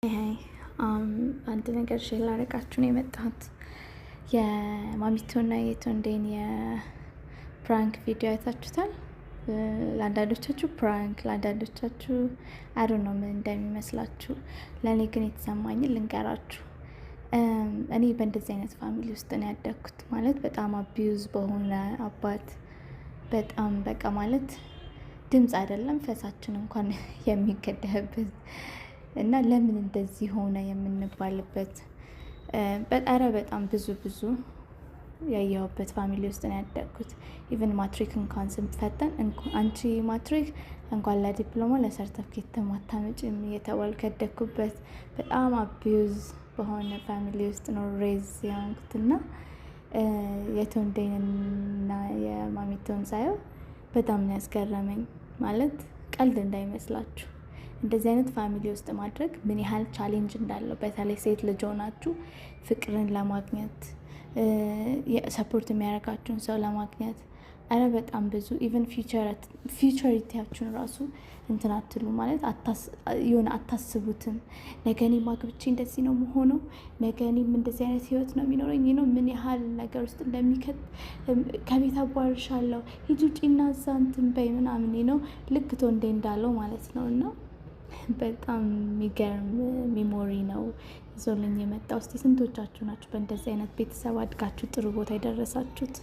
ይሄ አንድ ነገር ሼር ላደርጋችሁ ነው የመጣሁት። የማሚቶና የቶንዴን የፕራንክ ቪዲዮ አይታችሁታል? ለአንዳንዶቻችሁ ፕራንክ፣ ለአንዳንዶቻችሁ አይ ዶንት ኖ ምን እንደሚመስላችሁ። ለእኔ ግን የተሰማኝን ልንገራችሁ። እኔ በእንደዚህ አይነት ፋሚሊ ውስጥ ነው ያደግኩት። ማለት በጣም አቢዩዝ በሆነ አባት፣ በጣም በቃ ማለት ድምፅ አይደለም ፈሳችን እንኳን የሚገደህበት እና ለምን እንደዚህ ሆነ የምንባልበት በጣም ብዙ ያየሁበት ፋሚሊ ውስጥ ነው ያደግኩት። ኢቨን ማትሪክ እንኳን ስንፈተን አንቺ ማትሪክ እንኳን ለዲፕሎማ ለሰርተፍኬት ማታመጭም እየተባልኩ ያደግኩበት በጣም አቢዩዝ በሆነ ፋሚሊ ውስጥ ነው ሬዝ ያንኩት እና የቶንዴንና የማሚቶን ሳየው በጣም ነው ያስገረመኝ። ማለት ቀልድ እንዳይመስላችሁ እንደዚህ አይነት ፋሚሊ ውስጥ ማድረግ ምን ያህል ቻሌንጅ እንዳለው፣ በተለይ ሴት ልጅ ሆናችሁ ፍቅርን ለማግኘት ሰፖርት የሚያደርጋችሁን ሰው ለማግኘት አረ በጣም ብዙ ኢቨን ፊውቸሪቲያችሁን ራሱ እንትን አትሉ ማለት የሆነ አታስቡትም። ነገ እኔም አግብቼ እንደዚህ ነው መሆነው፣ ነገ እኔም እንደዚህ አይነት ህይወት ነው የሚኖረኝ ነው ምን ያህል ነገር ውስጥ እንደሚከት ከቤት አባርሻለሁ ሂጂ ውጪና እዛ እንትን በይ ምናምን ነው ልክ ቶንዴ እንዳለው ማለት ነው። እና በጣም የሚገርም ሚሞሪ ነው ይዞልኝ የመጣው። እስቲ ስንቶቻችሁ ናችሁ በእንደዚህ አይነት ቤተሰብ አድጋችሁ ጥሩ ቦታ የደረሳችሁት?